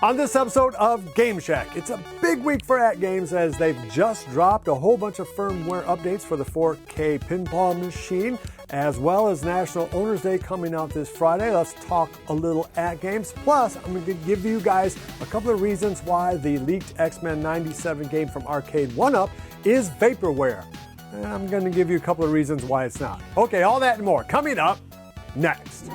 On this episode of Game Shack, it's a big week for AtGames as they've just dropped a whole bunch of firmware updates for the 4K pinball machine, as well as National Owners Day coming out this Friday. Let's talk a little AtGames. Plus, I'm going to give you guys a couple of reasons why the leaked XMen 97 game from Arcade 1UP is vaporware. And I'm going to give you a couple of reasons why it's not. Okay, all that and more coming up next.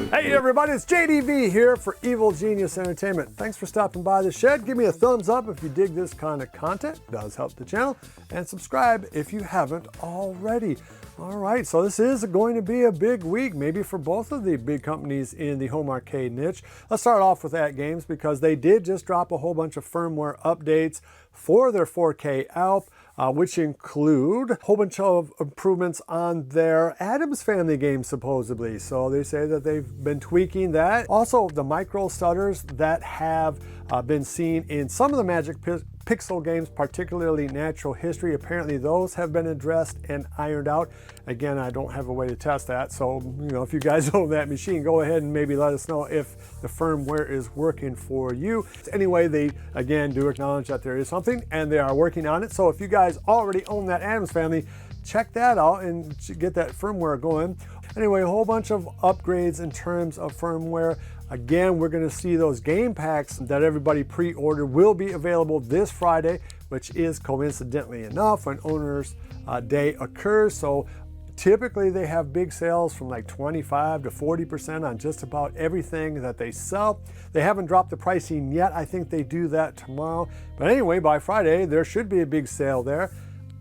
Hey everybody, it's JDV here for Evil Genius Entertainment. Thanks for stopping by the shed. Give me a thumbs up if you dig this kind of content. It does help the channel. And subscribe if you haven't already. All right, so this is going to be a big week, maybe for both of the big companies in the home arcade niche. Let's start off with AtGames because they did just drop a whole bunch of firmware updates for their 4K ALP. Which include a whole bunch of improvements on their Addams Family games, supposedly. So they say that they've been tweaking that. Also, the micro stutters that have been seen in some of the Magic Pixel games, particularly Natural History, apparently those have been addressed and ironed out. Again, I don't have a way to test that, so if you guys own that machine, go ahead and maybe let us know if the firmware is working for you. Anyway, they again do acknowledge that there is something and they are working on it. So if you guys already own that Addams Family, check that out and get that firmware going. Anyway, a whole bunch of upgrades in terms of firmware. Again, we're going to see those game packs that everybody pre-ordered will be available this Friday, which is coincidentally enough when Owners Day occurs. So typically they have big sales from like 25 to 40% on just about everything that they sell. They haven't dropped the pricing yet. I think they do that tomorrow. But anyway, by Friday, there should be a big sale there.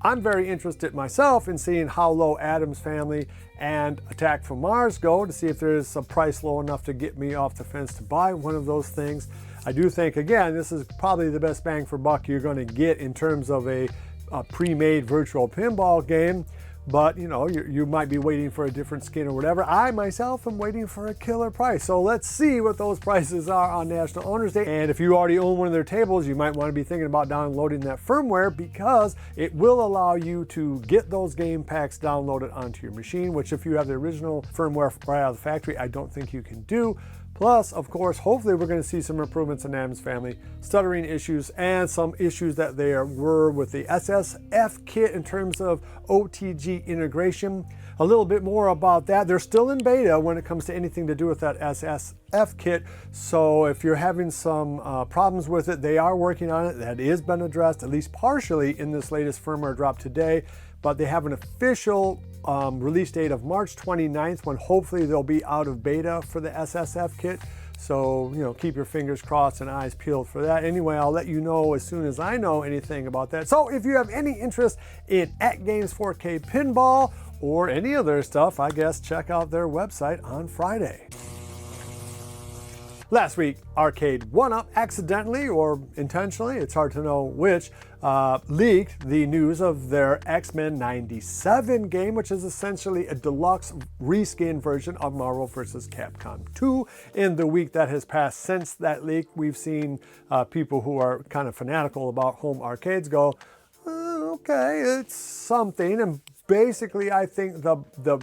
I'm very interested myself in seeing how low Addams Family and Attack from Mars go to see if there's a price low enough to get me off the fence to buy one of those things. I do think, again, this is probably the best bang for buck you're going to get in terms of a pre-made virtual pinball game. But you might be waiting for a different skin or whatever. I myself am waiting for a killer price. So let's see what those prices are on National Owners Day. And if you already own one of their tables, you might want to be thinking about downloading that firmware because it will allow you to get those game packs downloaded onto your machine, which if you have the original firmware right out of the factory, I don't think you can do. Plus, of course, hopefully we're going to see some improvements in Addams Family, stuttering issues, and some issues that there were with the SSF kit in terms of OTG integration. A little bit more about that. They're still in beta when it comes to anything to do with that SSF kit. So if you're having some problems with it, they are working on it. That has been addressed, at least partially, in this latest firmware drop today. But they have an official release date of March 29th when hopefully they'll be out of beta for the SSF kit. So, keep your fingers crossed and eyes peeled for that. Anyway, I'll let you know as soon as I know anything about that. So if you have any interest in AtGames 4K Pinball or any other stuff, I guess check out their website on Friday. Last week, Arcade 1UP accidentally or intentionally, it's hard to know which, leaked the news of their XMen 97 game, which is essentially a deluxe reskin version of Marvel vs. Capcom 2. In the week that has passed since that leak, we've seen people who are kind of fanatical about home arcades go, okay, it's something. And basically, I think the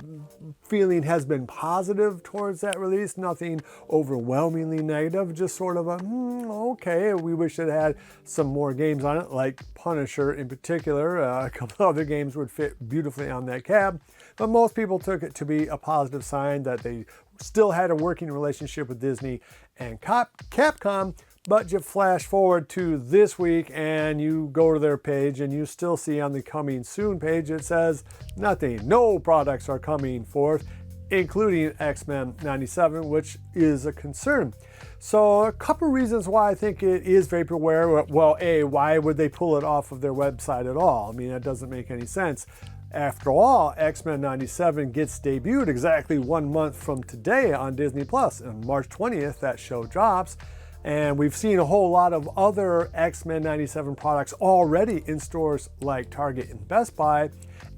feeling has been positive towards that release, nothing overwhelmingly negative, just sort of a, okay, we wish it had some more games on it, like Punisher in particular. A couple other games would fit beautifully on that cab, but most people took it to be a positive sign that they still had a working relationship with Disney and Capcom. But you flash forward to this week and you go to their page and you still see on the coming soon page, it says nothing. No products are coming forth, including XMen 97, which is a concern. So a couple reasons why I think it is vaporware. Well, A, why would they pull it off of their website at all? I mean, that doesn't make any sense. After all, XMen 97 gets debuted exactly 1 month from today on Disney Plus. On March 20th, that show drops. And we've seen a whole lot of other XMen 97 products already in stores like Target and Best Buy.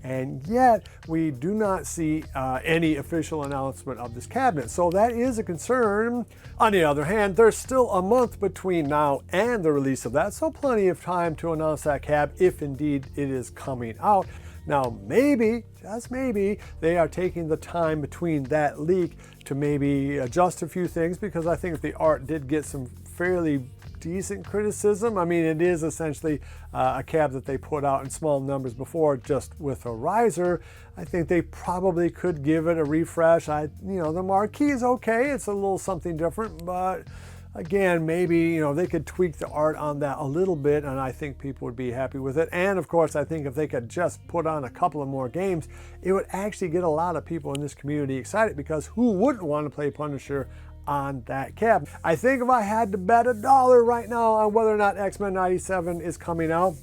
And yet we do not see any official announcement of this cabinet. So that is a concern. On the other hand, there's still a month between now and the release of that. So plenty of time to announce that cab if indeed it is coming out. Now, maybe, just maybe, they are taking the time between that leak to maybe adjust a few things, because I think the art did get some fairly decent criticism. I mean, it is essentially a cab that they put out in small numbers before, just with a riser. I think they probably could give it a refresh. You know, the marquee is okay. It's a little something different, but again, maybe, you know, they could tweak the art on that a little bit, and I think people would be happy with it. And of course, I think if they could just put on a couple of more games, it would actually get a lot of people in this community excited, because who wouldn't want to play Punisher on that cab? I think if I had to bet $1 right now on whether or not X-Men 97 is coming out,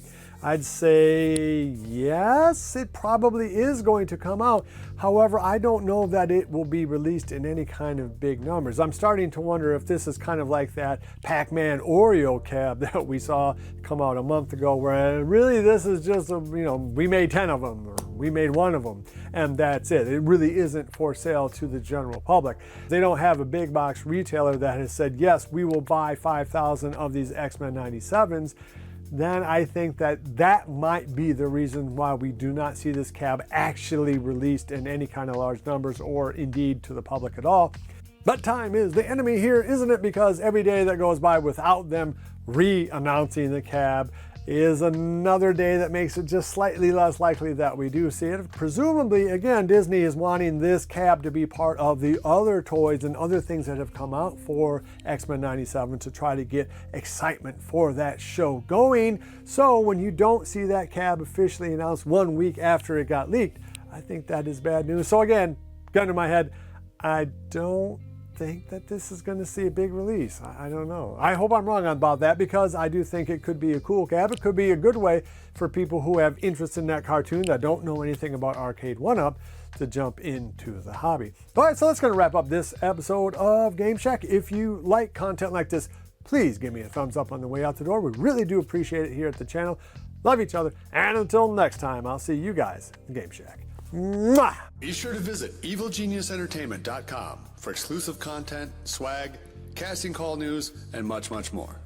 I'd say yes, it probably is going to come out. However, I don't know that it will be released in any kind of big numbers. I'm starting to wonder if this is kind of like that Pac-Man Oreo cab that we saw come out a month ago, where really this is just, you know, we made 10 of them, or we made 1 of them, and that's it. It really isn't for sale to the general public. They don't have a big box retailer that has said, yes, we will buy 5,000 of these X-Men 97s. Then I think that that might be the reason why we do not see this cab actually released in any kind of large numbers, or indeed to the public at all. But time is the enemy here, isn't it? Because every day that goes by without them re-announcing the cab is another day that makes it just slightly less likely that we do see it. Presumably, again, Disney is wanting this cab to be part of the other toys and other things that have come out for X-Men 97 to try to get excitement for that show going. So when you don't see that cab officially announced 1 week after it got leaked, I think that is bad news. So again, gun to my head, I don't think that this is going to see a big release. I don't know. I hope I'm wrong about that, because I do think it could be a cool cab. It could be a good way for people who have interest in that cartoon that don't know anything about Arcade 1-Up to jump into the hobby. All right, so that's going to wrap up this episode of Game Shack. If you like content like this, please give me a thumbs up on the way out the door. We really do appreciate it here at the channel. Love each other. And until next time, I'll see you guys in Game Shack. Mwah! Be sure to visit EvilGeniusEntertainment.com for exclusive content, swag, casting call news, and much, much more.